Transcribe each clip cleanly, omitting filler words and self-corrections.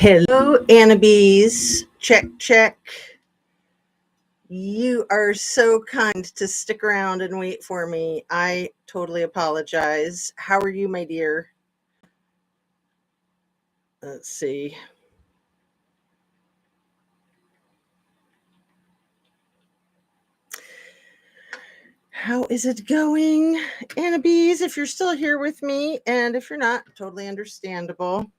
Hello, Annabes. Check, check. You are so kind to stick around and wait for me. I totally apologize. How are you, my dear? Let's see. How is it going, Annabes? If you're still here with me, and if you're not, totally understandable.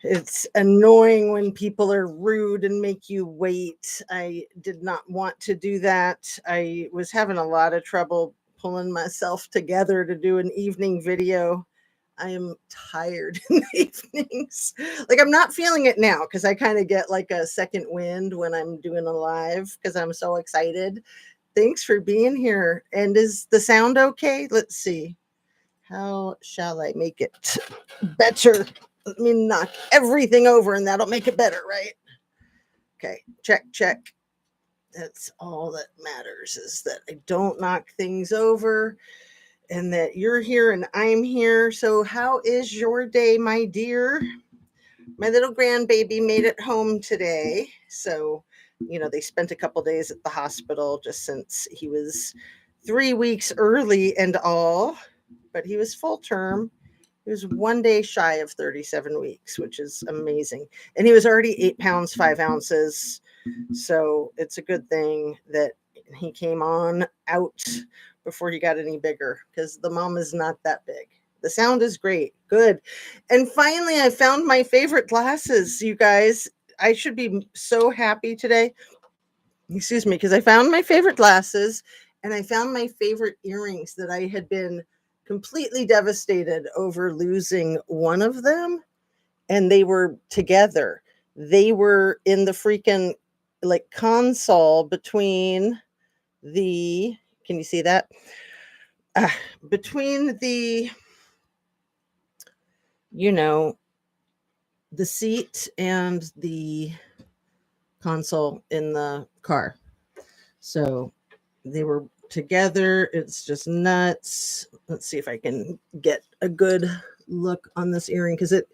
It's annoying when people are rude and make you wait. I did not want to do that. I was having a lot of trouble pulling myself together to do an evening video. I am tired in the evenings. Like, I'm not feeling it now because I kind of get like a second wind when I'm doing a live because I'm so excited. Thanks for being here. And is the sound okay? Let's see. How shall I make it better? Let me knock everything over and that'll make it better, right? Okay, check, check. That's all that matters, is that I don't knock things over and that you're here and I'm here. So how is your day, my dear? My little grandbaby made it home today. So, they spent a couple days at the hospital just since he was 3 weeks early and all, but he was full term. He was 1 day shy of 37 weeks, which is amazing. And he was already 8 pounds, 5 ounces. So it's a good thing that he came on out before he got any bigger, because the mom is not that big. The sound is great. Good. And finally, I found my favorite glasses, you guys. I should be so happy today. Excuse me, because I found my favorite glasses and I found my favorite earrings that I had been completely devastated over losing one of them. And they were together. They were in the freaking like console between the, can you see that? Between the, the seat and the console in the car. So they were together. It's just nuts. Let's see if I can get a good look on this earring, because it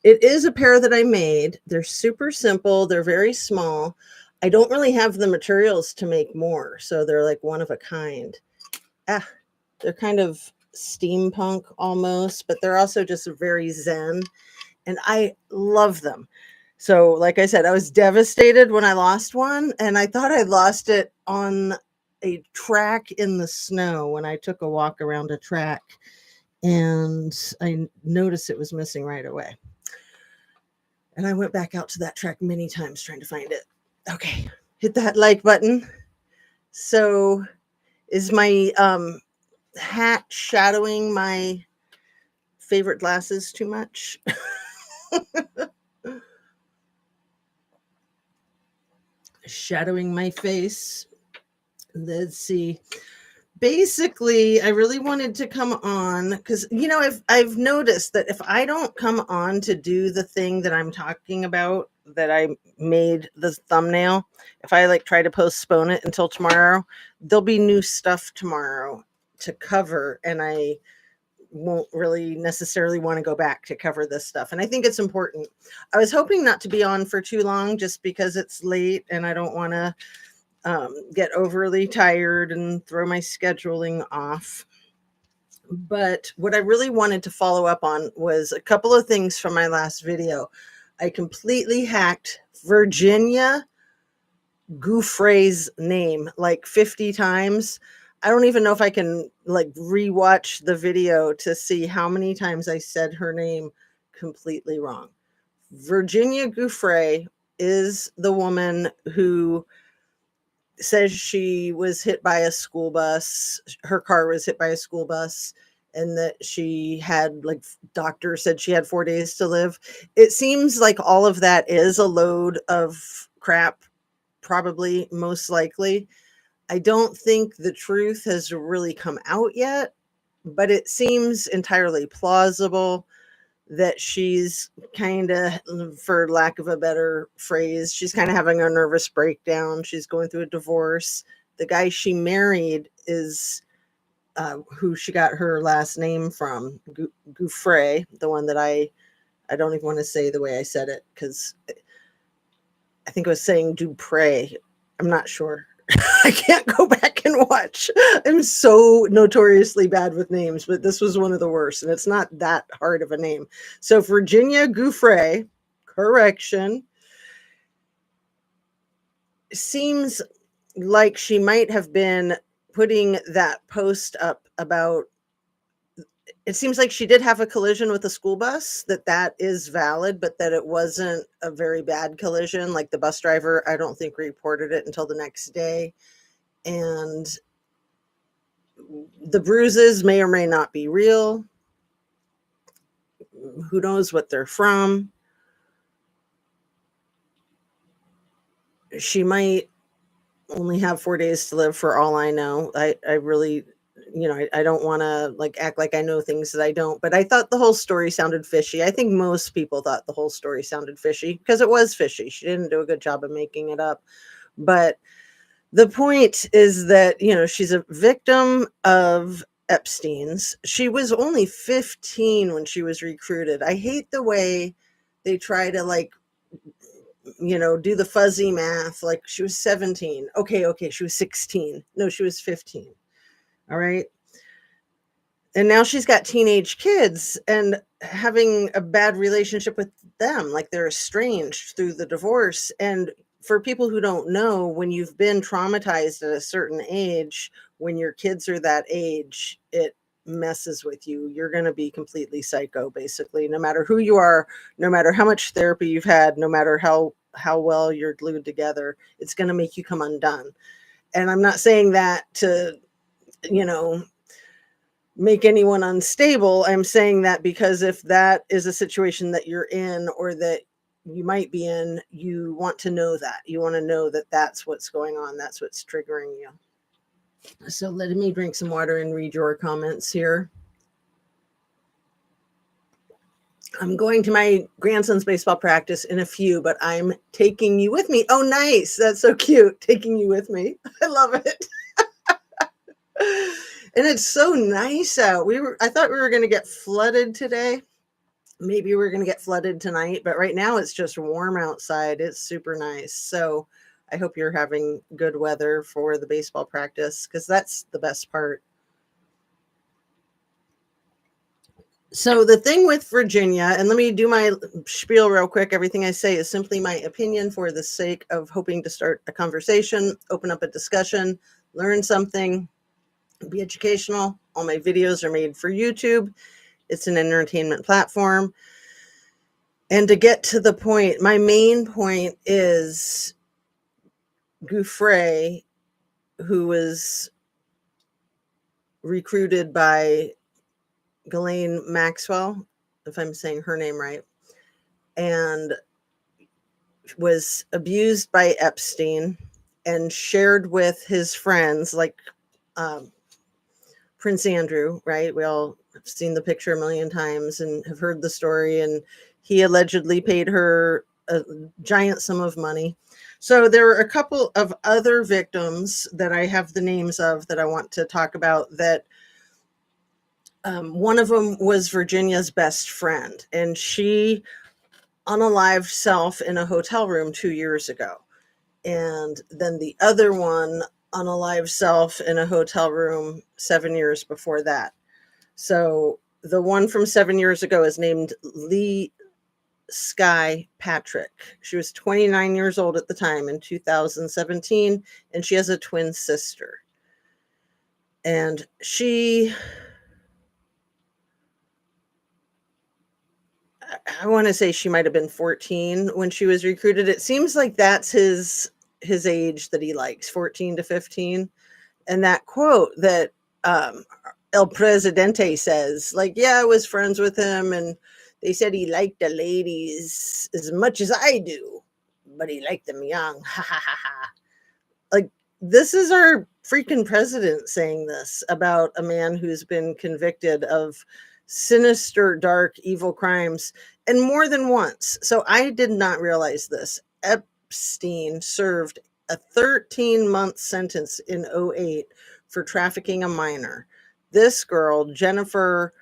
is a pair that I made. They're super simple. They're very small. I don't really have the materials to make more, so they're like one of a kind. They're kind of steampunk almost, but they're also just very zen, and I love them. So, like I said, I was devastated when I lost one, and I thought I lost it on a track in the snow when I took a walk around a track, and I noticed it was missing right away. And I went back out to that track many times trying to find it. Okay, hit that like button. So, is my hat shadowing my favorite glasses too much? Shadowing my face. Let's see. Basically, I really wanted to come on because I've noticed that if I don't come on to do the thing that I'm talking about, that I made the thumbnail, if I try to postpone it until tomorrow, there'll be new stuff tomorrow to cover, and I won't really necessarily want to go back to cover this stuff. And I think it's important. I was hoping not to be on for too long just because it's late and I don't want to get overly tired and throw my scheduling off. But what I really wanted to follow up on was a couple of things from my last video. I completely hacked Virginia Gouffre's name like 50 times. I don't even know if I can rewatch the video to see how many times I said her name completely wrong. Virginia Gouffre is the woman who says she was hit by a school bus. Her car was hit by a school bus, and that she had, doctor said she had 4 days to live. It seems like all of that is a load of crap, probably, most likely. I don't think the truth has really come out yet, but it seems entirely plausible that she's kind of, for lack of a better phrase, she's kind of having a nervous breakdown. She's going through a divorce. The guy she married is who she got her last name from, Gouffre, the one that I I don't even want to say the way I said it because I think I was saying Dupre. I'm not sure. I can't go back and watch. I'm so notoriously bad with names, but this was one of the worst, and it's not that hard of a name. So Virginia Giuffre, correction, seems like she might have been putting that post up about, it seems like she did have a collision with a school bus, that is valid, but that it wasn't a very bad collision. Like the bus driver, I don't think reported it until the next day. And the bruises may or may not be real. Who knows what they're from? She might only have 4 days to live for all I know. I really, I don't want to like act like I know things that I don't, but I thought the whole story sounded fishy. I think most people thought the whole story sounded fishy because it was fishy. She didn't do a good job of making it up. But the point is that, she's a victim of Epstein's. She was only 15 when she was recruited. I hate the way they try to like, do the fuzzy math. Like she was 17. Okay, she was 16. No, she was 15. All right. And now she's got teenage kids and having a bad relationship with them. Like they're estranged through the divorce. And for people who don't know, when you've been traumatized at a certain age, when your kids are that age, it messes with you. You're going to be completely psycho, basically, no matter who you are, no matter how much therapy you've had, no matter how well you're glued together, it's going to make you come undone. And I'm not saying that to, make anyone unstable. I'm saying that because if that is a situation that you're in or that you might be in, you want to know that. You want to know that that's what's going on. That's what's triggering you. So let me drink some water and read your comments here. I'm going to my grandson's baseball practice in a few, but I'm taking you with me. Oh, nice. That's so cute. Taking you with me. I love it. And it's so nice out. I thought we were going to get flooded today. Maybe we're going to get flooded tonight, but right now it's just warm outside. It's super nice. So I hope you're having good weather for the baseball practice because that's the best part. So the thing with Virginia, and let me do my spiel real quick. Everything I say is simply my opinion for the sake of hoping to start a conversation, open up a discussion, learn something, be educational. All my videos are made for YouTube. It's an entertainment platform. And to get to the point, my main point is Giuffre, who was recruited by Ghislaine Maxwell, if I'm saying her name right, and was abused by Epstein and shared with his friends like Prince Andrew, right? We all have seen the picture a million times and have heard the story. And he allegedly paid her a giant sum of money. So there are a couple of other victims that I have the names of that I want to talk about that one of them was Virginia's best friend, and she unalived self in a hotel room 2 years ago. And then the other one unalived self in a hotel room 7 years before that. So the one from 7 years ago is named Lee Sky Patrick. She was 29 years old at the time in 2017, and she has a twin sister. And I want to say she might have been 14 when she was recruited. It seems like that's his age that he likes, 14 to 15. And that quote that El Presidente says, like, yeah, I was friends with him and they said he liked the ladies as much as I do, but he liked them young. Ha ha ha ha. Like, this is our freaking president saying this about a man who's been convicted of sinister, dark, evil crimes, and more than once. So I did not realize this. Epstein served a 13-month sentence in 2008 for trafficking a minor. This girl, Jennifer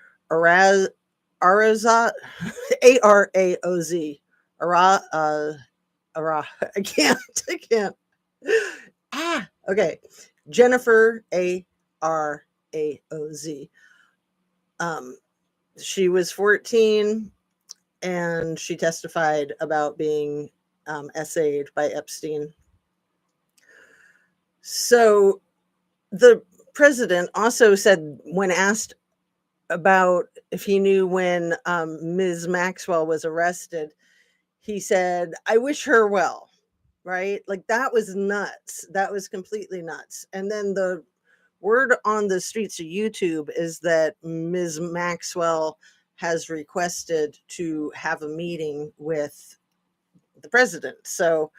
Araoz, Araoz, Ara, I can't, I can't. Okay. Jennifer Araoz. Um, she was 14 and she testified about being essayed by Epstein. So the president also said, when asked about if he knew when Ms. Maxwell was arrested, he said, "I wish her well." Right? Like, that was nuts. That was completely nuts. And then the word on the streets of YouTube is that Ms. Maxwell has requested to have a meeting with the president. So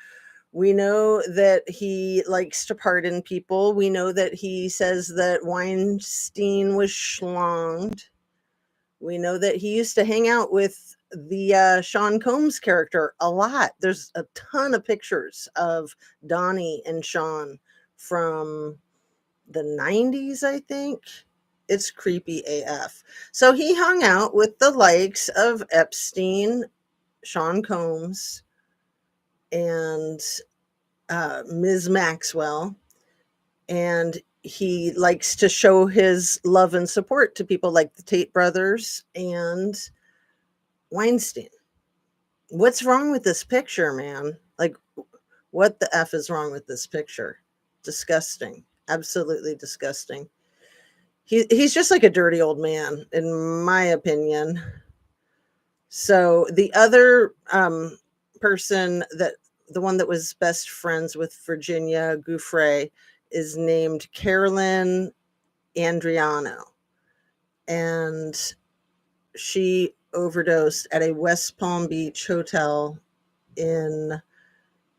we know that he likes to pardon people. We know that he says that Weinstein was schlonged. We know that he used to hang out with the Sean Combs character a lot. There's a ton of pictures of Donnie and Sean from the 90s, I think. It's creepy AF. So he hung out with the likes of Epstein, Sean Combs, and Ms. Maxwell. And he likes to show his love and support to people like the Tate brothers and Weinstein. What's wrong with this picture, man? Like, what the F is wrong with this picture? Disgusting. Absolutely disgusting. He's just like a dirty old man, in my opinion. So the other person, that the one that was best friends with Virginia Giuffre, is named Carolyn Andriano. And she overdosed at a West Palm Beach hotel in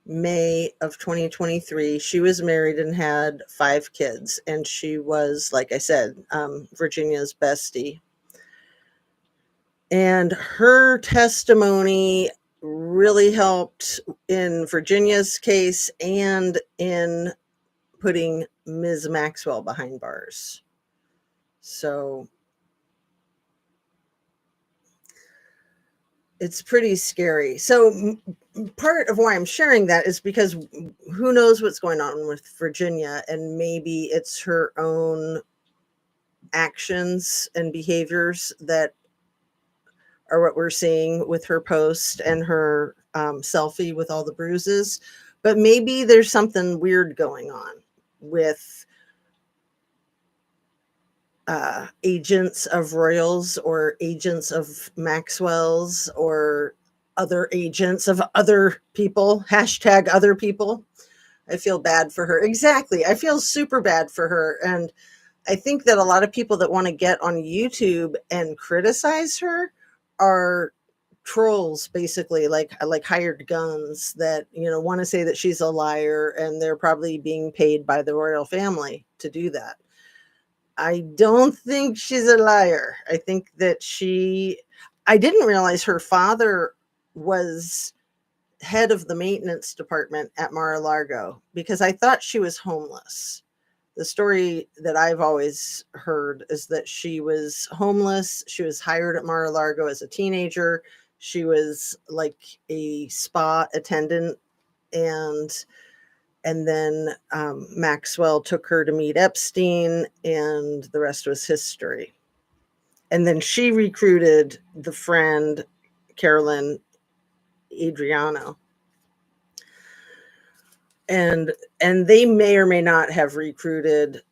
May of 2023. She was married and had 5 kids. And she was, like I said, Virginia's bestie. And her testimony really helped in Virginia's case and in putting Ms. Maxwell behind bars. So it's pretty scary. So part of why I'm sharing that is because who knows what's going on with Virginia, and maybe it's her own actions and behaviors that are what we're seeing with her post and her selfie with all the bruises. But maybe there's something weird going on with agents of Royals or agents of Maxwell's or other agents of other people, hashtag other people. I feel bad for her. Exactly. I feel super bad for her. And I think that a lot of people that want to get on YouTube and criticize her are trolls, basically, like hired guns that, want to say that she's a liar, and they're probably being paid by the royal family to do that. I don't think she's a liar. I think that I didn't realize her father was head of the maintenance department at Mar-a-Lago, because I thought she was homeless. The story that I've always heard is that she was homeless. She was hired at Mar-a-Lago as a teenager. She was like a spa attendant, and then Maxwell took her to meet Epstein, and the rest was history. And then she recruited the friend, Carolyn Adriano. And they may or may not have recruited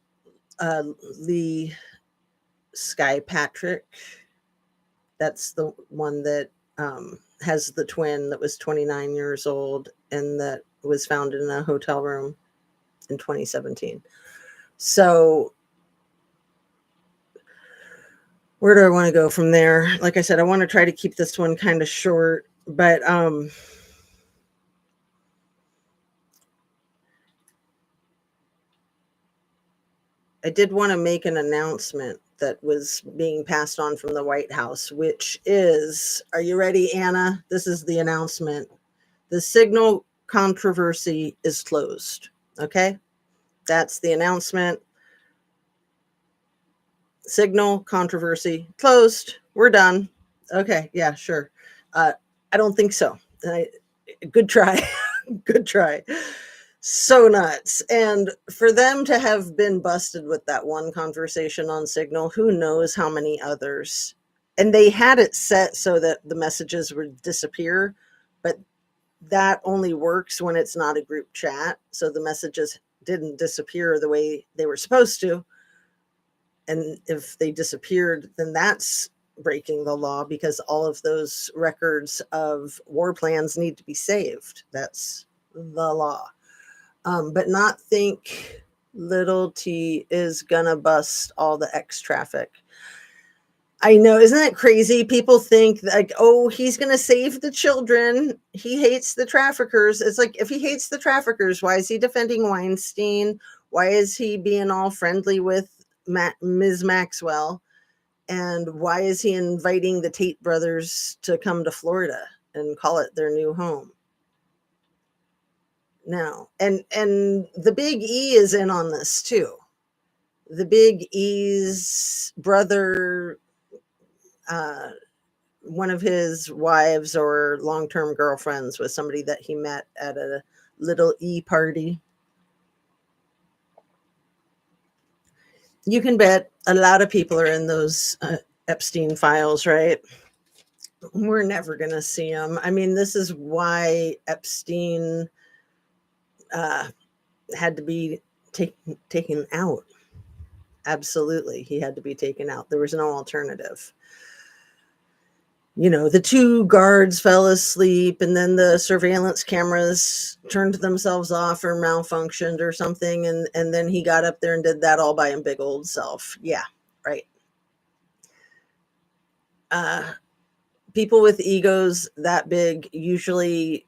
Lee Sky Patrick. That's the one that has the twin that was 29 years old and that was found in a hotel room in 2017. So where do I want to go from there? Like I said, I want to try to keep this one kind of short, but I did want to make an announcement that was being passed on from the White House, which is, are you ready, Anna? This is the announcement. The Signal controversy is closed. Okay? That's the announcement. Signal controversy closed. We're done. Okay, yeah, sure. I don't think so. Good try. Good try. So nuts. And for them to have been busted with that one conversation on Signal, who knows how many others. And they had it set so that the messages would disappear, but that only works when it's not a group chat. So the messages didn't disappear the way they were supposed to. And if they disappeared, then that's breaking the law because all of those records of war plans need to be saved. That's the law. But not think little T is gonna bust all the X traffic. I know, isn't that crazy? People think like, oh, he's gonna save the children. He hates the traffickers. It's like, if he hates the traffickers, why is he defending Weinstein? Why is he being all friendly with Ms. Maxwell? And why is he inviting the Tate brothers to come to Florida and call it their new home? No. And the Big E is in on this too. The Big E's brother, uh, one of his wives or long-term girlfriends was somebody that he met at a little E party. You can bet a lot of people are in those Epstein files, right? We're never going to see them. I mean, this is why Epstein uh, had to be taken out. Absolutely, he had to be taken out. There was no alternative. You know, the two guards fell asleep, and then the surveillance cameras turned themselves off or malfunctioned or something, and then he got up there and did that all by his big old self. Yeah, right. People with egos that big usually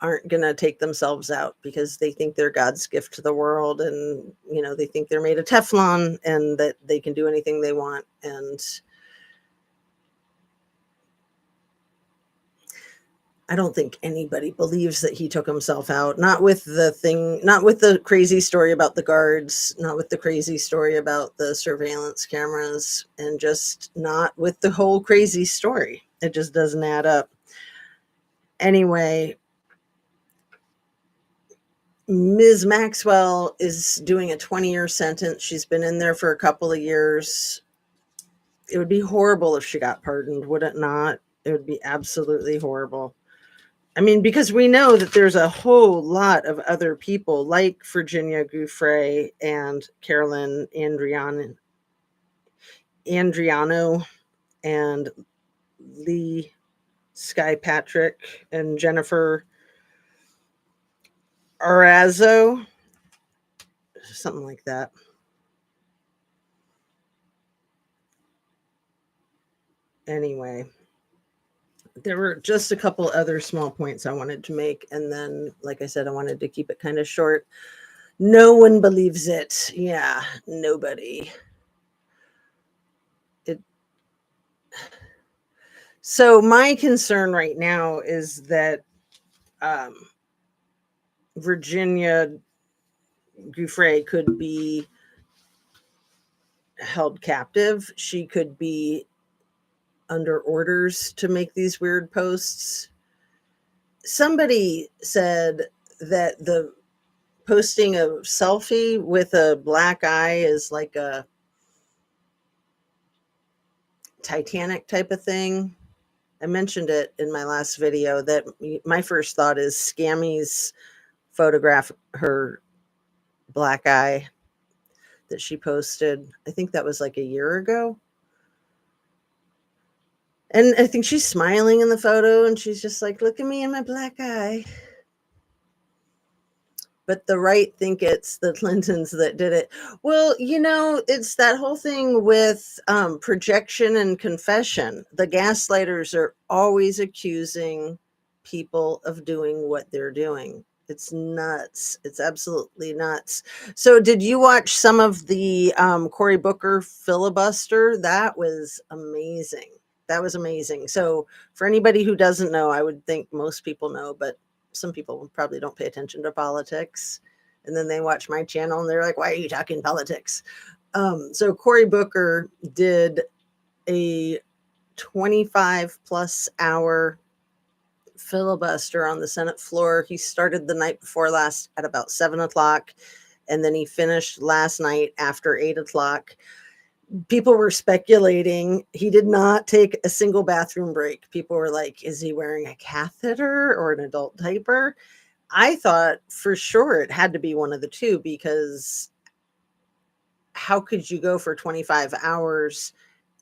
aren't going to take themselves out because they think they're God's gift to the world, and they think they're made of Teflon and that they can do anything they want. And I don't think anybody believes that he took himself out. Not with the crazy story about the guards, not with the crazy story about the surveillance cameras, and just not with the whole crazy story. It just doesn't add up. Anyway, Ms. Maxwell is doing a 20-year sentence. She's been in there for a couple of years. It would be horrible if she got pardoned, would it not? It would be absolutely horrible. I mean, because we know that there's a whole lot of other people like Virginia Giuffre and Carolyn Andriano and Lee Sky Patrick and Jennifer Arazzo, something like that. Anyway, there were just a couple other small points I wanted to make. And then, like I said, I wanted to keep it kind of short. No one believes it. Yeah, nobody. It. So my concern right now is that um, Virginia Giuffre could be held captive. She could be under orders to make these weird posts. Somebody said that the posting a selfie with a black eye is like a Titanic type of thing. I mentioned it in my last video that my first thought is Scammy's photograph her black eye that she posted. I think that was like a year ago. And I think she's smiling in the photo and she's just like, look at me and my black eye. But the right think it's the Clintons that did it. Well, it's that whole thing with projection and confession. The gaslighters are always accusing people of doing what they're doing. It's nuts. It's absolutely nuts. So, did you watch some of the Cory Booker filibuster? That was amazing. That was amazing. So, for anybody who doesn't know, I would think most people know, but some people probably don't pay attention to politics, and then they watch my channel and they're like, why are you talking politics? So Cory Booker did a 25 plus hour filibuster on the Senate floor. He started the night before last at about 7 o'clock, and then he finished last night after 8 o'clock. People were speculating he did not take a single bathroom break. People were like, is he wearing a catheter or an adult diaper? I thought for sure it had to be one of the two, because how could you go for 25 hours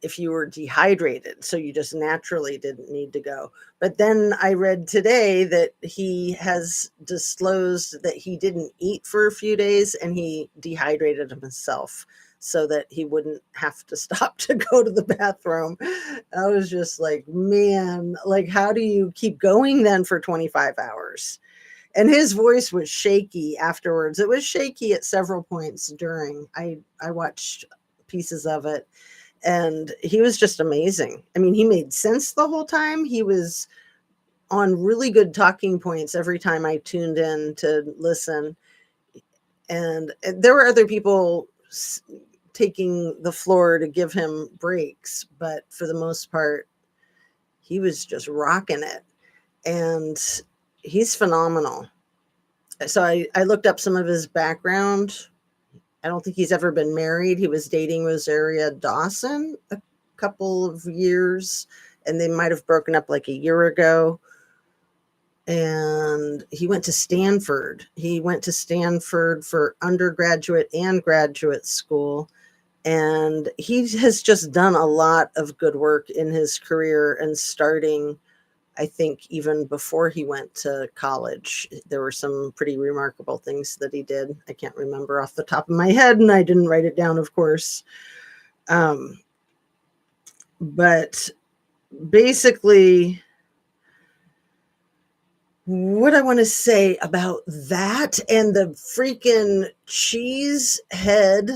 if you were dehydrated? So you just naturally didn't need to go. But then I read today that he has disclosed that he didn't eat for a few days and he dehydrated himself so that he wouldn't have to stop to go to the bathroom. I was just like, man, like, how do you keep going then for 25 hours? And his voice was shaky afterwards. It was shaky at several points during. I watched pieces of it, and he was just amazing. I mean, he made sense the whole time. He was on really good talking points every time I tuned in to listen. And there were other people taking the floor to give him breaks, but for the most part, he was just rocking it. And he's phenomenal. So I looked up some of his background. I don't think he's ever been married. He was dating Rosaria Dawson a couple of years, and they might have broken up like a year ago. And he went to Stanford. He went to Stanford for undergraduate and graduate school. And he has just done a lot of good work in his career, and starting, I think, even before he went to college, there were some pretty remarkable things that he did. I can't remember off the top of my head, and I didn't write it down, of course. But basically, what I want to say about that and the freaking cheese head,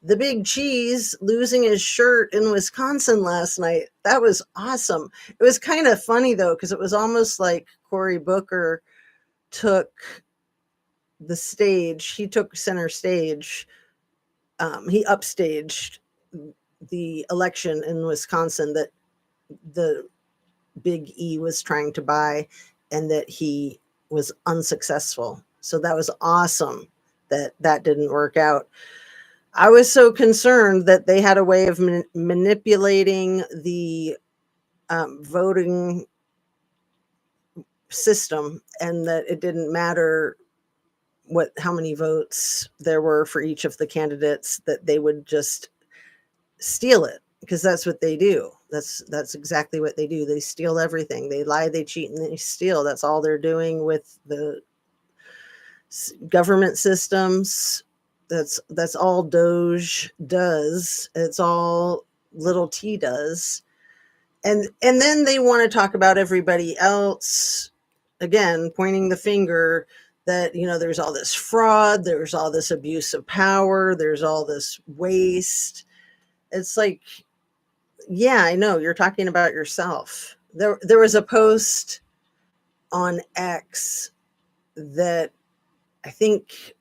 the big cheese losing his shirt in Wisconsin last night. That was awesome. It was kind of funny though, because it was almost like Cory Booker took the stage. He took center stage. He upstaged the election in Wisconsin that the Big E was trying to buy, and that he was unsuccessful. So that was awesome that that didn't work out. I was so concerned that they had a way of manipulating the voting system, and that it didn't matter how many votes there were for each of the candidates, that they would just steal it, because that's what they do. That's exactly what they do. They steal everything. They lie, they cheat, and they steal. That's all they're doing with the government systems. That's all Doge does. It's all little T does. And then they want to talk about everybody else, again, pointing the finger that, there's all this fraud, there's all this abuse of power, there's all this waste. It's like, yeah, I know, you're talking about yourself. There was a post on X that I think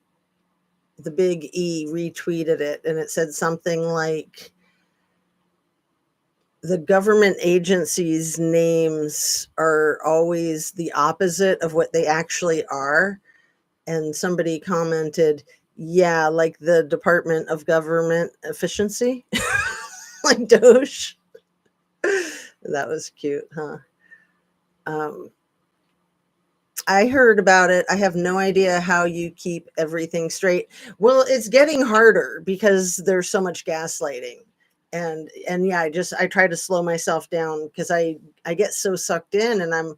the Big E retweeted it, and it said something like, the government agencies' names are always the opposite of what they actually are. And somebody commented, yeah, like the Department of Government Efficiency, like Doge. That was cute, huh? I heard about it. I have no idea how you keep everything straight. Well, it's getting harder because there's so much gaslighting. And yeah, I try to slow myself down, because I get so sucked in, and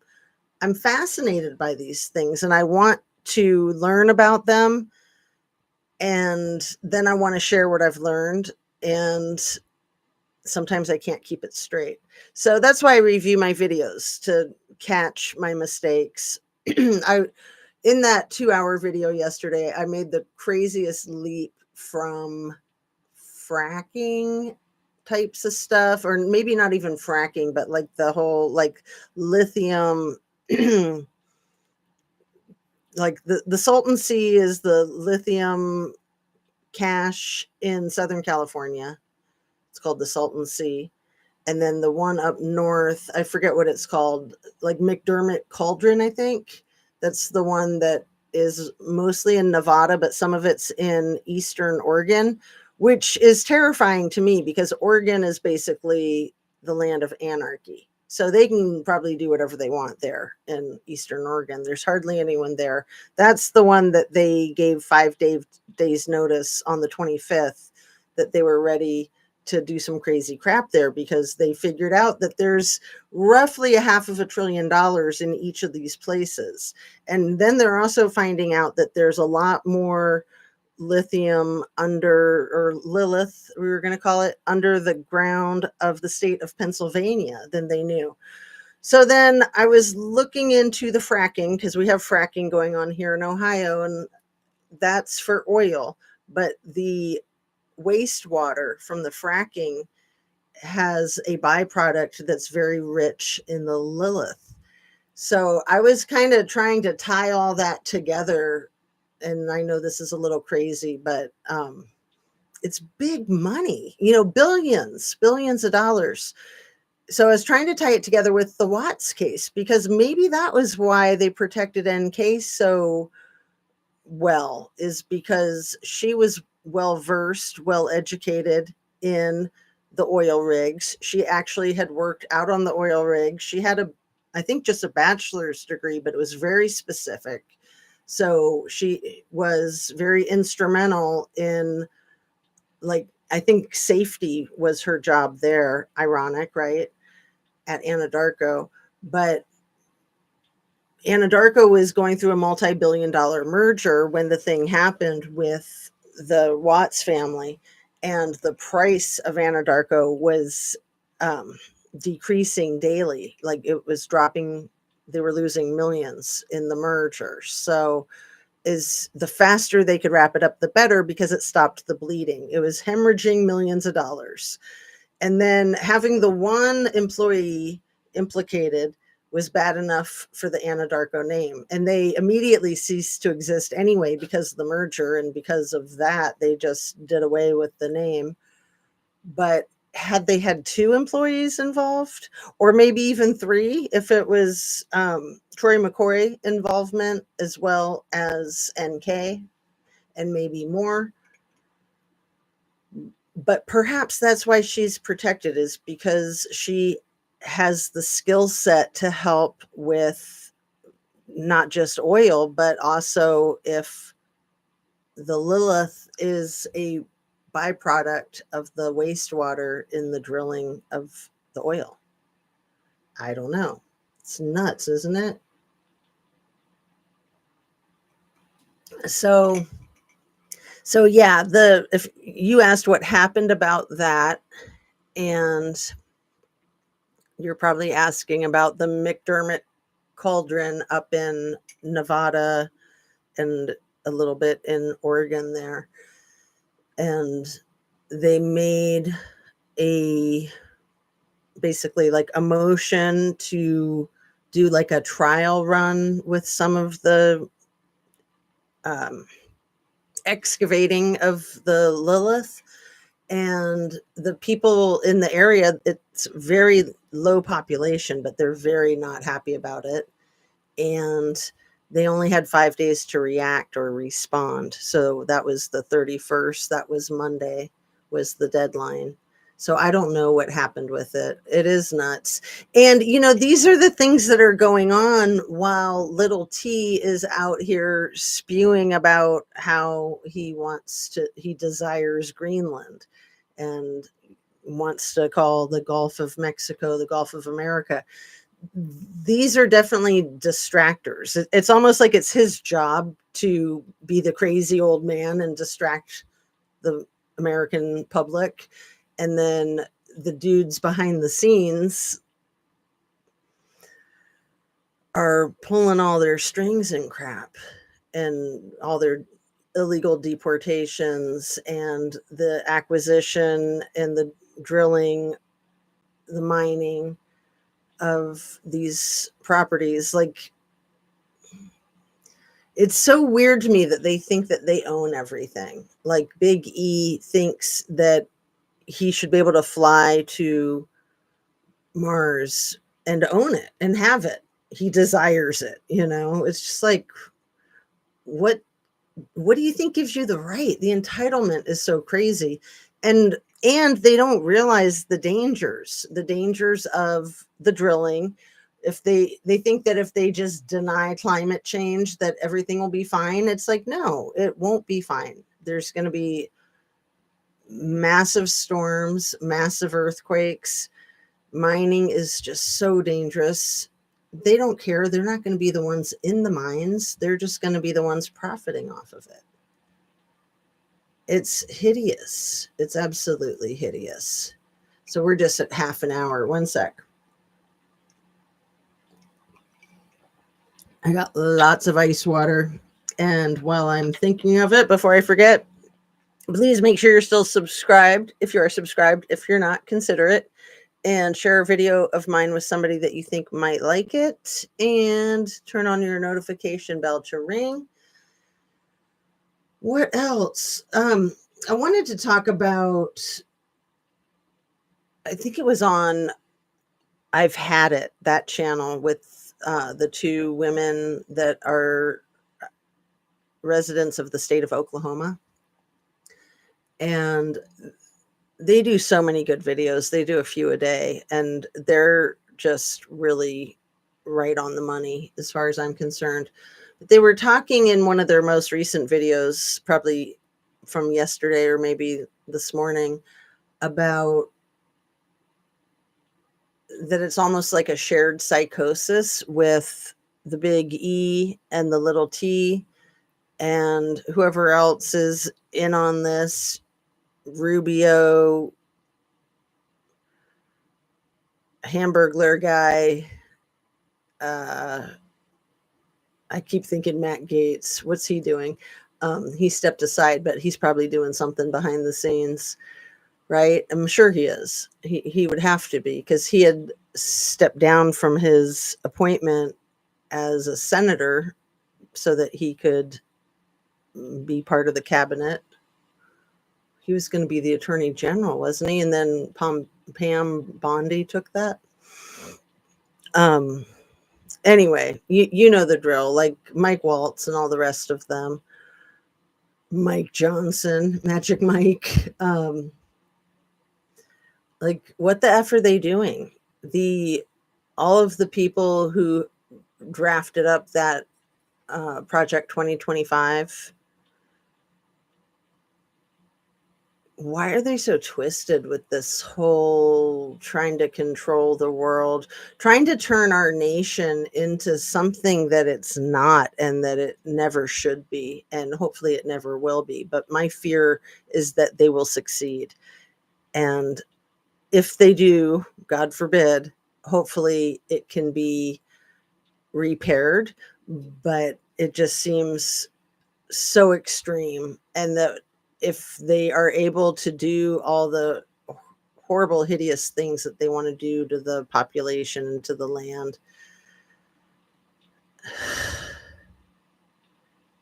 I'm fascinated by these things, and I want to learn about them, and then I want to share what I've learned, and sometimes I can't keep it straight. So that's why I review my videos, to catch my mistakes. In that 2-hour video yesterday, I made the craziest leap from fracking types of stuff, or maybe not even fracking, but like the whole like lithium, like the Salton Sea is the lithium cache in Southern California. It's called the Salton Sea. And then the one up north, I forget what it's called, like McDermott Cauldron, I think. That's the one that is mostly in Nevada, but some of it's in Eastern Oregon, which is terrifying to me because Oregon is basically the land of anarchy. So they can probably do whatever they want there in Eastern Oregon. There's hardly anyone there. That's the one that they gave 5 days notice on the 25th that they were ready to do some crazy crap there because they figured out that there's roughly $500 billion in each of these places. And then they're also finding out that there's a lot more lithium under, or Lilith, we were going to call it, under the ground of the state of Pennsylvania than they knew. So then I was looking into the fracking because we have fracking going on here in Ohio, and that's for oil. But the wastewater from the fracking has a byproduct that's very rich in the Lilith. So I was kind of trying to tie all that together. And I know this is a little crazy, but it's big money, billions of dollars. So I was trying to tie it together with the Watts case because maybe that was why they protected NK so well, is because she was well versed, well educated in the oil rigs. She actually had worked out on the oil rig. She had I think just a bachelor's degree, but it was very specific. So she was very instrumental in, like, I think safety was her job there. Ironic, right? At Anadarko. But Anadarko was going through a multi-billion-dollar merger when the thing happened with the Watts family, and the price of Anadarko was decreasing daily. Like, it was dropping. They were losing millions in the merger. So is the faster they could wrap it up, the better, because it stopped the bleeding. It was hemorrhaging millions of dollars. And then having the one employee implicated was bad enough for the Anadarko name. And they immediately ceased to exist anyway because of the merger. And because of that, they just did away with the name. But had they had 2 employees involved, or maybe even 3, if it was Troy McCoy involvement as well as NK, and maybe more. But perhaps that's why she's protected, is because she has the skill set to help with not just oil, but also if the Lilith is a byproduct of the wastewater in the drilling of the oil. I don't know. It's nuts, isn't it? So yeah, if you asked what happened about that, and you're probably asking about the McDermott Cauldron up in Nevada and a little bit in Oregon there. And they made basically like a motion to do like a trial run with some of the excavating of the Lilith. And the people in the area, it's very low population, but they're very not happy about it. And they only had 5 days to react or respond. So that was the 31st. That was Monday, was the deadline. So I don't know what happened with it. It is nuts. And, these are the things that are going on while little T is out here spewing about how he desires Greenland and wants to call the Gulf of Mexico the Gulf of America. These are definitely distractors. It's almost like it's his job to be the crazy old man and distract the American public. And then the dudes behind the scenes are pulling all their strings and crap, and all their illegal deportations and the acquisition and the drilling, the mining of these properties. Like, it's so weird to me that they think that they own everything. Like, Big E thinks that he should be able to fly to Mars and own it and have it. He desires it, you know. It's just like, what what do you think gives you the right? The entitlement is so crazy. And they don't realize the dangers of the drilling. If they think that if they just deny climate change that everything will be fine, it's like, no, it won't be fine. There's going to be massive storms, massive earthquakes. Mining is just so dangerous. They don't care. They're not going to be the ones in the mines. They're just going to be the ones profiting off of it. It's hideous. It's absolutely hideous. So we're just at half an hour. One sec. I got lots of ice water. And while I'm thinking of it, before I forget, please make sure you're still subscribed. If you are subscribed, if you're not, consider it. And share a video of mine with somebody that you think might like it. And turn on your notification bell to ring. What else? I wanted to talk about, I think it was on I've Had It, that channel with the two women that are residents of the state of Oklahoma. And they do so many good videos. They do a few a day, and they're just really right on the money as far as I'm concerned. But they were talking in one of their most recent videos, probably from yesterday or maybe this morning, about that it's almost like a shared psychosis with the big E and the little T and whoever else is in on this. Rubio, Hamburglar guy. I keep thinking Matt Gaetz. What's he doing? He stepped aside, but he's probably doing something behind the scenes, right? I'm sure he is. He would have to be, because he had stepped down from his appointment as a senator so that he could be part of the cabinet. He was going to be the attorney general, wasn't he? And then Pam Bondi took that. Anyway, you know the drill, like Mike Waltz and all the rest of them. Mike Johnson, Magic Mike. Like, what the F are they doing? All of the people who drafted up that Project 2025, why are they so twisted with this whole trying to control the world, trying to turn our nation into something that it's not and that it never should be, and hopefully it never will be. But my fear is that they will succeed. And if they do, God forbid, hopefully it can be repaired. But it just seems so extreme, and that if they are able to do all the horrible, hideous things that they want to do to the population and to the land,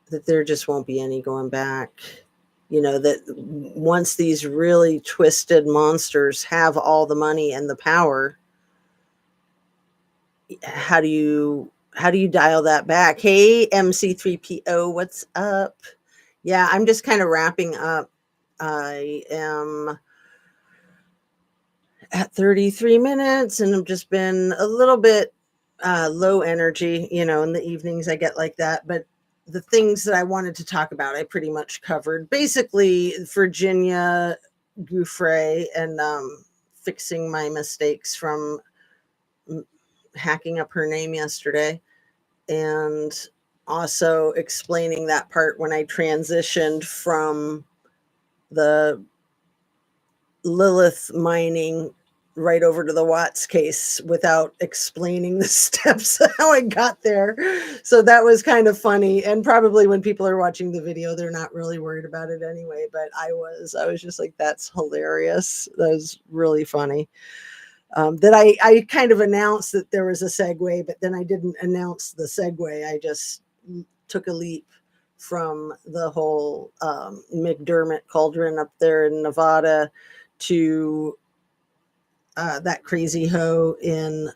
that there just won't be any going back. You know, that once these really twisted monsters have all the money and the power, how do you dial that back? Hey, MC3PO, what's up? Yeah, I'm just kind of wrapping up. I am at 33 minutes and I've just been a little bit low energy. You know, in the evenings I get like that. But the things that I wanted to talk about, I pretty much covered. Basically, Virginia Gouffre and fixing my mistakes from hacking up her name yesterday. And also explaining that part when I transitioned from the Lilith mining right over to the Watts case without explaining the steps how I got there. So that was kind of funny. And probably when people are watching the video, they're not really worried about it anyway. But I was just like, that's hilarious. That was really funny. That I kind of announced that there was a segue, but then I didn't announce the segue. I just took a leap from the whole McDermott cauldron up there in Nevada to that crazy hoe in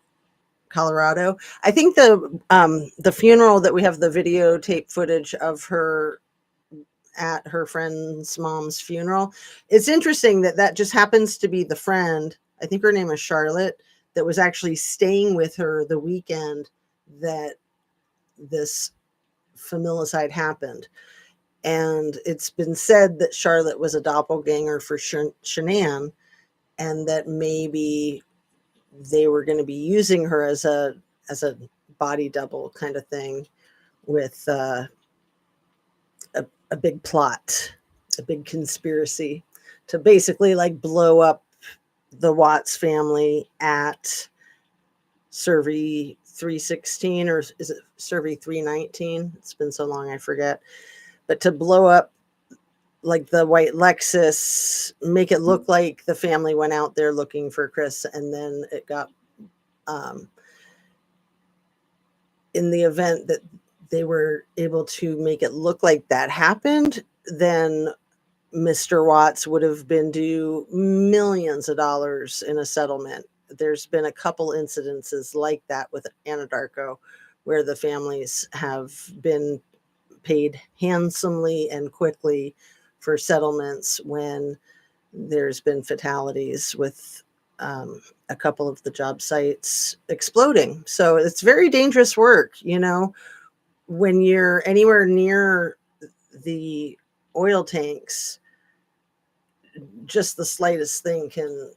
Colorado. I think the funeral that we have the videotape footage of her at her friend's mom's funeral. It's interesting that that just happens to be the friend. I think her name is Charlotte, that was actually staying with her the weekend that this familicide happened. And it's been said that Charlotte was a doppelganger for Shanann, and that maybe they were going to be using her as a body double kind of thing with a big plot, a big conspiracy to basically like blow up the Watts family at Survey 316, or is it Survey 319? It's been so long I forget. But to blow up like the white Lexus, make it look like the family went out there looking for Chris, and then it got um, in the event that they were able to make it look like that happened, then Mr. Watts would have been due millions of dollars in a settlement. There's been a couple incidences like that with Anadarko where the families have been paid handsomely and quickly for settlements when there's been fatalities with a couple of the job sites exploding. So it's very dangerous work, you know, when you're anywhere near the oil tanks, just the slightest thing can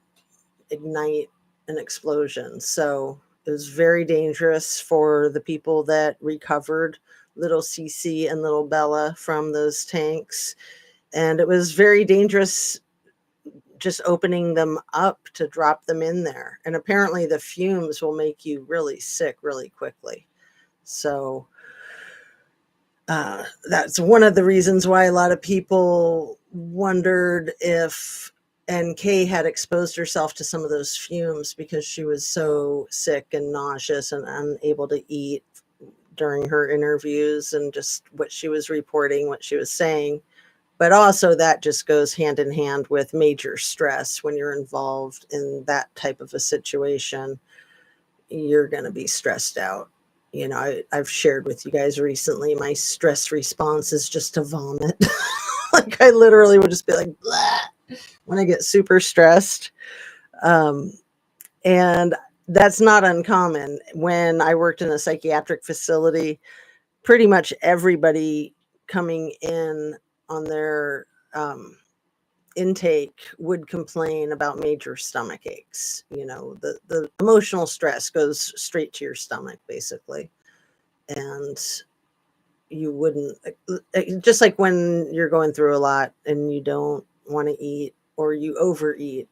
ignite an explosion. So it was very dangerous for the people that recovered little Cece and little Bella from those tanks. And it was very dangerous just opening them up to drop them in there. And apparently the fumes will make you really sick really quickly. So that's one of the reasons why a lot of people wondered if NK had exposed herself to some of those fumes because she was so sick and nauseous and unable to eat during her interviews, and just what she was reporting, what she was saying. But also that just goes hand in hand with major stress. When you're involved in that type of a situation, you're going to be stressed out. You know, I've shared with you guys recently, my stress response is just to vomit. Like I literally would just be like, blah, when I get super stressed. Um, and that's not uncommon. When I worked in a psychiatric facility, pretty much everybody coming in on their intake would complain about major stomach aches. You know, the emotional stress goes straight to your stomach, basically. And you wouldn't, just like when you're going through a lot and you don't want to eat or you overeat.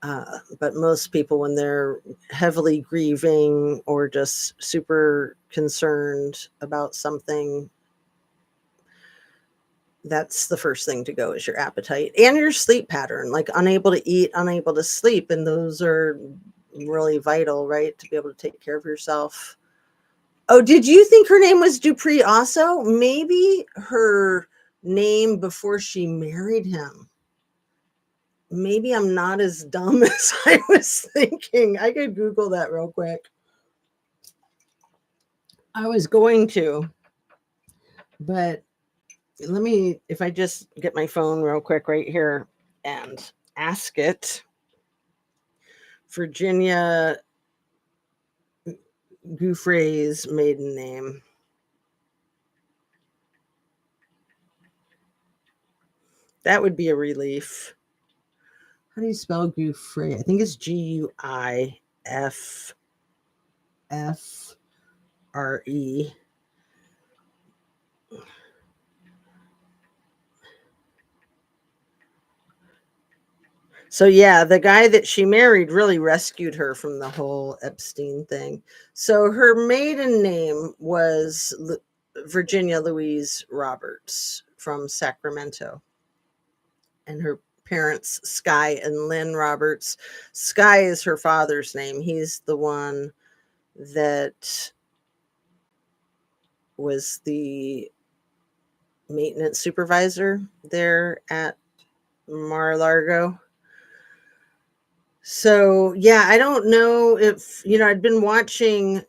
But most people, when they're heavily grieving or just super concerned about something, that's the first thing to go is your appetite and your sleep pattern, like unable to eat, unable to sleep. And those are really vital, right? To be able to take care of yourself. Oh, did you think her name was Dupree also? Maybe her name before she married him. Maybe I'm not as dumb as I was thinking. I could Google that real quick. I was going to, but let me, if I just get my phone real quick right here and ask it. Virginia Giuffre's maiden name. That would be a relief. How do you spell Giuffre? I think it's Guiffre. So yeah, the guy that she married really rescued her from the whole Epstein thing. So her maiden name was Virginia Louise Roberts from Sacramento. And her parents, Sky and Lynn Roberts. Sky is her father's name. He's the one that was the maintenance supervisor there at Mar-a-Lago. So, yeah, I don't know if, I'd been watching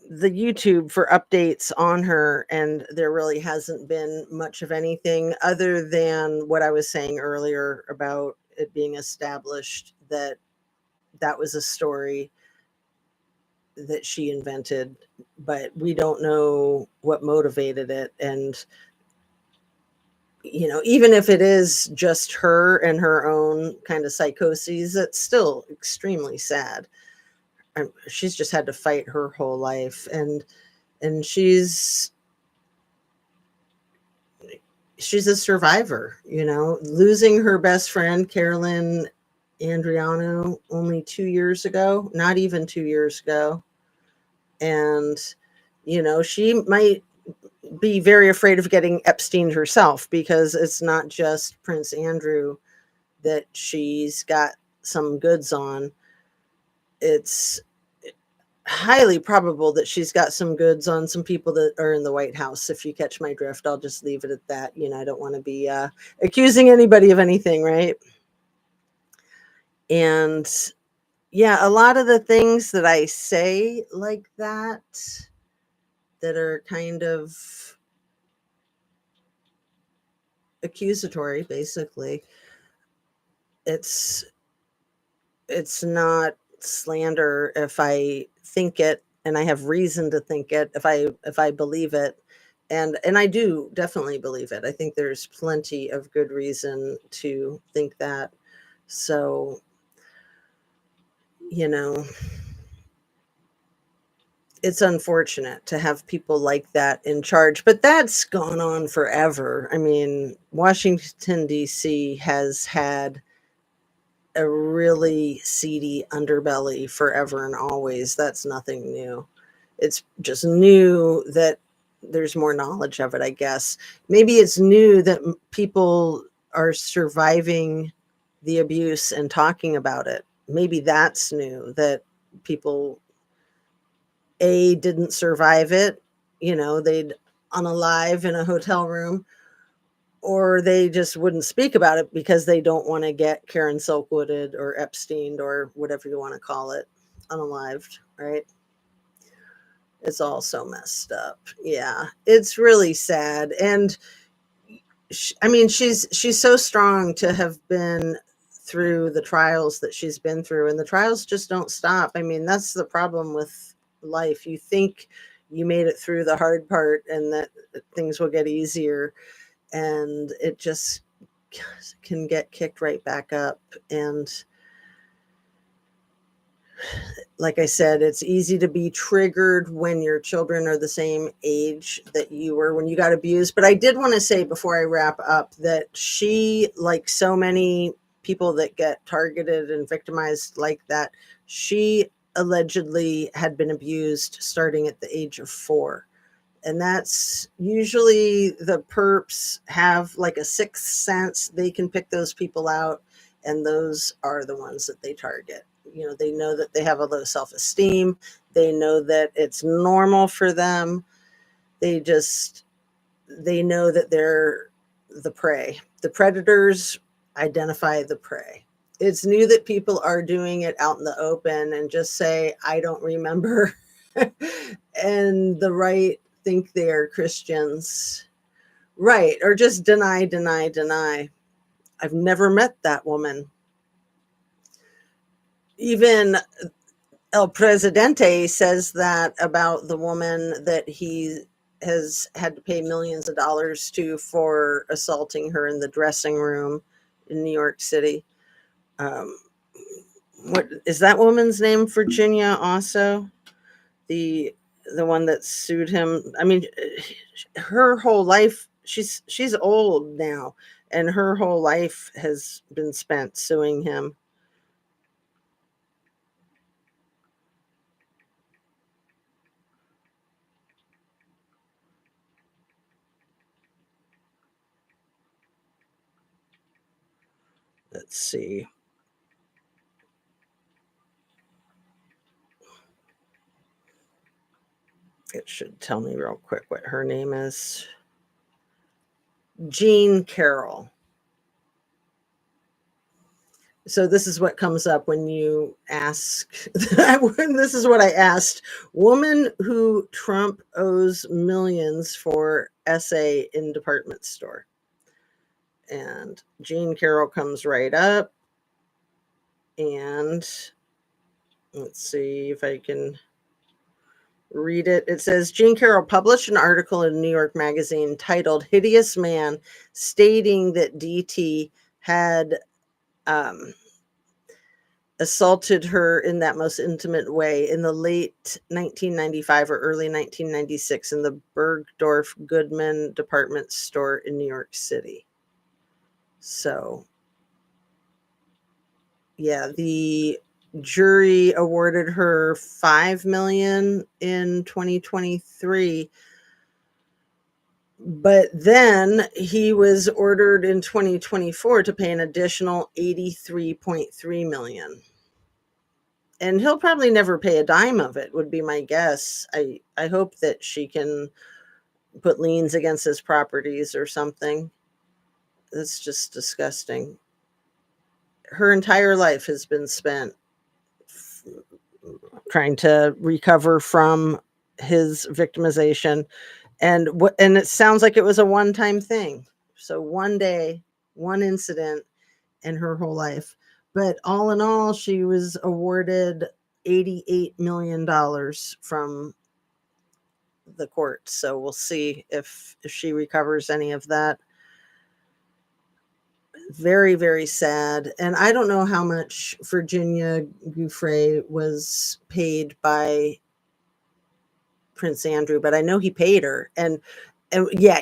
the YouTube for updates on her, and there really hasn't been much of anything other than what I was saying earlier about it being established that that was a story that she invented, but we don't know what motivated it. And, even if it is just her and her own kind of psychoses, it's still extremely sad. She's just had to fight her whole life, and she's a survivor, losing her best friend, Carolyn Andriano, only 2 years ago, not even 2 years ago. And, she might be very afraid of getting Epstein herself, because it's not just Prince Andrew that she's got some goods on. It's highly probable that she's got some goods on some people that are in the White House. If you catch my drift, I'll just leave it at that. I don't want to be accusing anybody of anything, right? And yeah, a lot of the things that I say like that are kind of accusatory, basically, it's it's not slander if I think it and I have reason to think it, if I believe it. And I do definitely believe it. I think there's plenty of good reason to think that. So, you know, it's unfortunate to have people like that in charge, but that's gone on forever. I mean, Washington D.C. has had a really seedy underbelly forever and always. That's nothing new. It's just new that there's more knowledge of it, I guess. Maybe it's new that people are surviving the abuse and talking about it. Maybe that's new, that people didn't survive it, they'd unalive in a hotel room, or they just wouldn't speak about it because they don't want to get Karen Silkwooded or Epstein or whatever you want to call it, unalived, right? It's all so messed up. Yeah, it's really sad. And I mean, she's so strong to have been through the trials that she's been through, and the trials just don't stop. I mean, that's the problem with life. You think you made it through the hard part and that things will get easier, and it just can get kicked right back up. And like I said, it's easy to be triggered when your children are the same age that you were when you got abused. But I did want to say before I wrap up that she, like so many people that get targeted and victimized like that, she allegedly had been abused starting at the age of 4. And that's usually, the perps have like a sixth sense. They can pick those people out, and those are the ones that they target. They know that they have a low self-esteem. They know that it's normal for them. They know that they're the prey. The predators identify the prey. It's new that people are doing it out in the open and just say, I don't remember. And the right think they are Christians. Right. Or just deny, deny, deny. I've never met that woman. Even El Presidente says that about the woman that he has had to pay millions of dollars to for assaulting her in the dressing room in New York City. Um, what is that woman's name? Virginia, also the one that sued him. I mean, her whole life, she's old now, and her whole life has been spent suing him. Let's see. It should tell me real quick what her name is. Jean Carroll. So this is what comes up when you ask. This is what I asked: woman who Trump owes millions for essay in department store. And Jean Carroll comes right up. And let's see if I can read it. It says Jean Carroll published an article in New York Magazine titled "Hideous Man," stating that DT had assaulted her in that most intimate way in the late 1995 or early 1996 in the Bergdorf Goodman department store in New York City. So, yeah, the jury awarded her $5 million in 2023, but then he was ordered in 2024 to pay an additional 83.3 million. And he'll probably never pay a dime of it, would be my guess. I hope that she can put liens against his properties or something. It's just disgusting. Her entire life has been spent trying to recover from his victimization, and it sounds like it was a one-time thing. So one day, one incident in her whole life. But all in all, she was awarded $88 million from the court. So we'll see if she recovers any of that. Very, very sad. And I don't know how much Virginia Giuffre was paid by Prince Andrew, but I know he paid her. And yeah,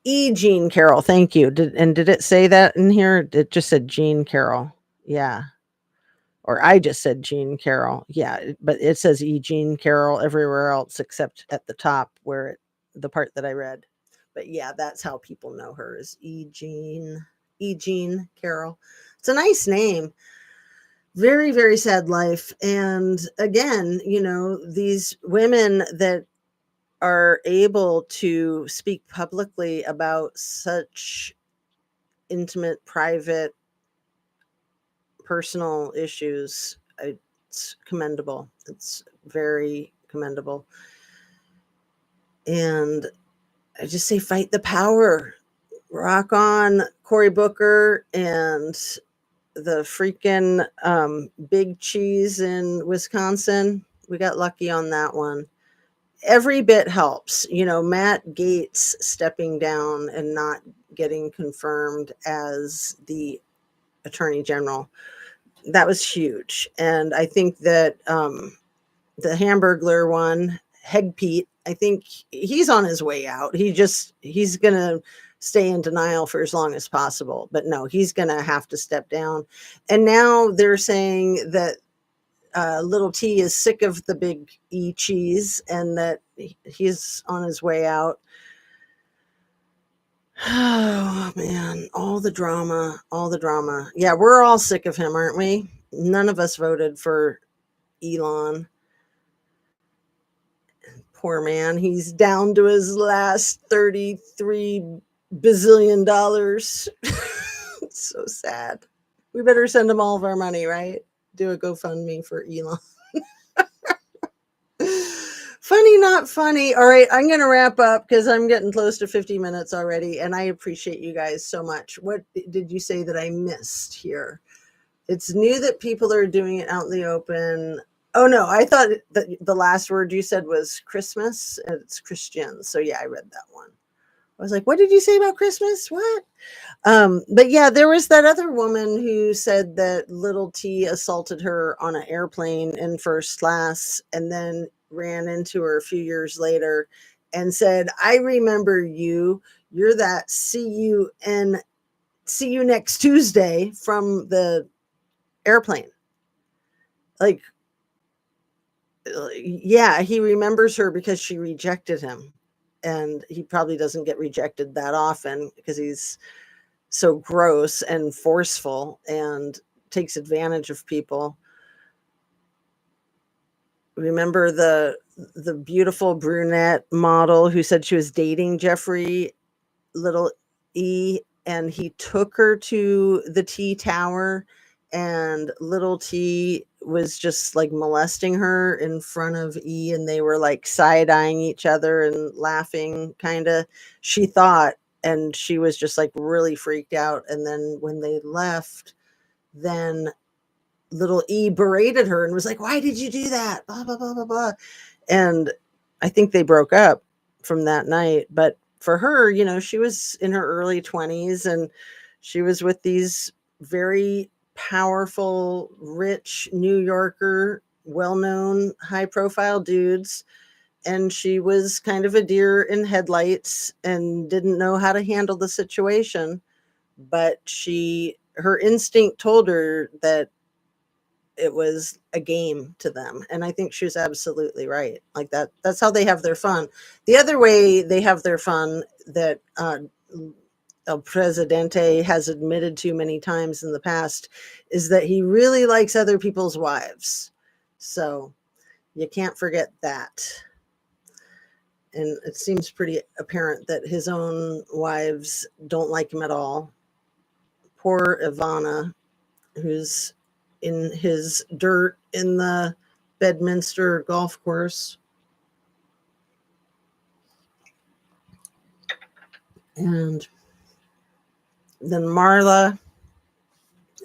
Jean Carroll. Thank you. Did it say that in here? It just said Jean Carroll. Yeah. Or I just said Jean Carroll. Yeah, but it says Jean Carroll everywhere else except at the top where the part that I read. But yeah, that's how people know her, is Jean Carroll. It's a nice name. Very, very sad life. And again, these women that are able to speak publicly about such intimate, private, personal issues, it's commendable. It's very commendable. And I just say fight the power. Rock on, Cory Booker and the freaking big cheese in Wisconsin. We got lucky on that one. Every bit helps. Matt Gaetz stepping down and not getting confirmed as the attorney general. That was huge. And I think that the Hamburglar one, Heg Pete, I think he's on his way out. He's going to stay in denial for as long as possible. But no, he's going to have to step down. And now they're saying that Little T is sick of the big E cheese and that he's on his way out. Oh, man, all the drama. Yeah, we're all sick of him, aren't we? None of us voted for Elon. Poor man, he's down to his last $33 bazillion. It's so sad. We better send him all of our money, right? Do a GoFundMe for Elon. Funny, not funny. All right, I'm going to wrap up because I'm getting close to 50 minutes already, and I appreciate you guys so much. What did you say that I missed here? It's new that people are doing it out in the open. Oh, no, I thought that the last word you said was Christmas. And it's Christian. So, yeah, I read that one. I was like, what did you say about Christmas? What? But yeah, there was that other woman who said that Little T assaulted her on an airplane in first class and then ran into her a few years later and said, I remember you. You're that see you next Tuesday from the airplane. Like, yeah, he remembers her because she rejected him. And he probably doesn't get rejected that often because he's so gross and forceful and takes advantage of people. Remember the beautiful brunette model who said she was dating Jeffrey Little E, and he took her to the T Tower and little T was just like molesting her in front of E, and they were like side eyeing each other and laughing, kind of. She thought, and she was just like really freaked out. And then when they left, then little E berated her and was like, "Why did you do that? Blah, blah, blah, blah, blah." And I think they broke up from that night. But for her, she was in her early 20s, and she was with these very powerful, rich New Yorker, well known, high profile dudes. And she was kind of a deer in headlights and didn't know how to handle the situation. But her instinct told her that it was a game to them, and I think she was absolutely right. Like that's how they have their fun. The other way they have their fun, that El Presidente has admitted to many times in the past, is that he really likes other people's wives. So you can't forget that. And it seems pretty apparent that his own wives don't like him at all. Poor Ivana, who's in his dirt in the Bedminster golf course. And then Marla,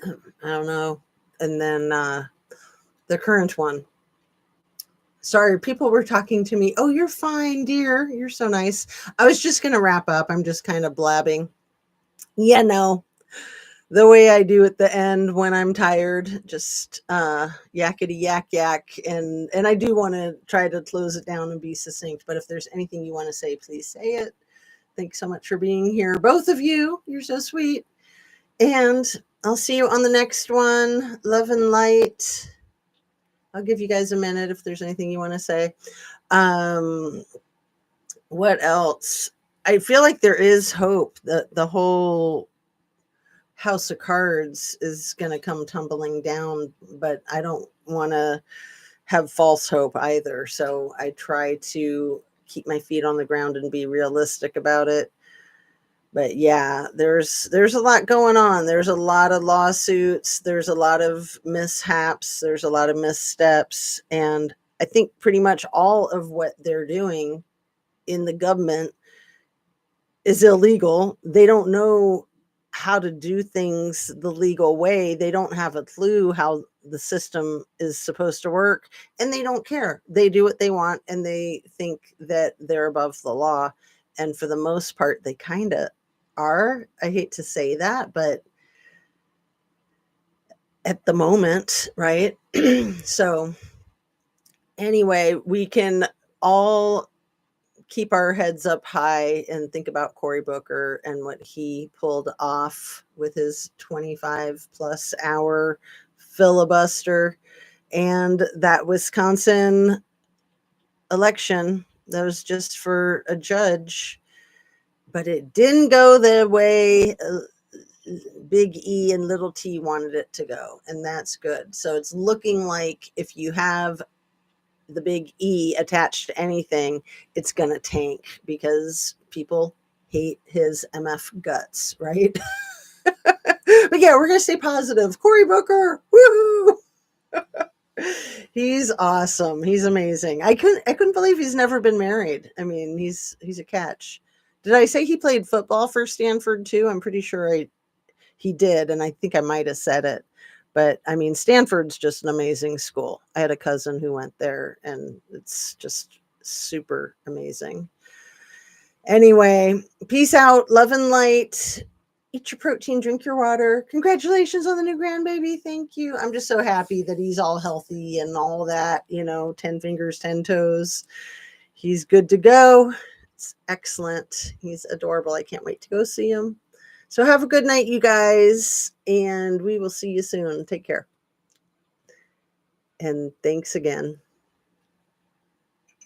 I don't know. And then the current one. Sorry, people were talking to me. Oh, you're fine, dear. You're so nice. I was just going to wrap up. I'm just kind of blabbing. Yeah, no. The way I do at the end when I'm tired, just yakety yak yak, and I do want to try to close it down and be succinct. But if there's anything you want to say, please say it. Thanks so much for being here, both of you. You're so sweet, and I'll see you on the next one. Love and light. I'll give you guys a minute if there's anything you want to say. What else? I feel like there is hope. The whole House of Cards is going to come tumbling down, but I don't want to have false hope either. So I try to keep my feet on the ground and be realistic about it. But yeah, there's a lot going on. There's a lot of lawsuits. There's a lot of mishaps. There's a lot of missteps. And I think pretty much all of what they're doing in the government is illegal. They don't know how to do things the legal way. They don't have a clue how the system is supposed to work, and they don't care. They do what they want, and they think that they're above the law. And for the most part, they kind of are. I hate to say that, but at the moment, right? So anyway, we can all keep our heads up high and think about Cory Booker and what he pulled off with his 25 plus hour filibuster, and that Wisconsin election that was just for a judge, but it didn't go the way Big E and Little T wanted it to go, and that's good. So it's looking like if you have the big E attached to anything, it's gonna tank because people hate his MF guts, right? But yeah, we're gonna stay positive. Cory Booker, woohoo! He's awesome. He's amazing. I couldn't believe he's never been married. I mean, he's a catch. Did I say he played football for Stanford too? I'm pretty sure he did, and I think I might have said it. But I mean, Stanford's just an amazing school. I had a cousin who went there, and it's just super amazing. Anyway, peace out, love and light. Eat your protein, drink your water. Congratulations on the new grandbaby. Thank you. I'm just so happy that he's all healthy and all that, 10 fingers, 10 toes. He's good to go. It's excellent. He's adorable. I can't wait to go see him. So have a good night, you guys, and we will see you soon. Take care. And thanks again.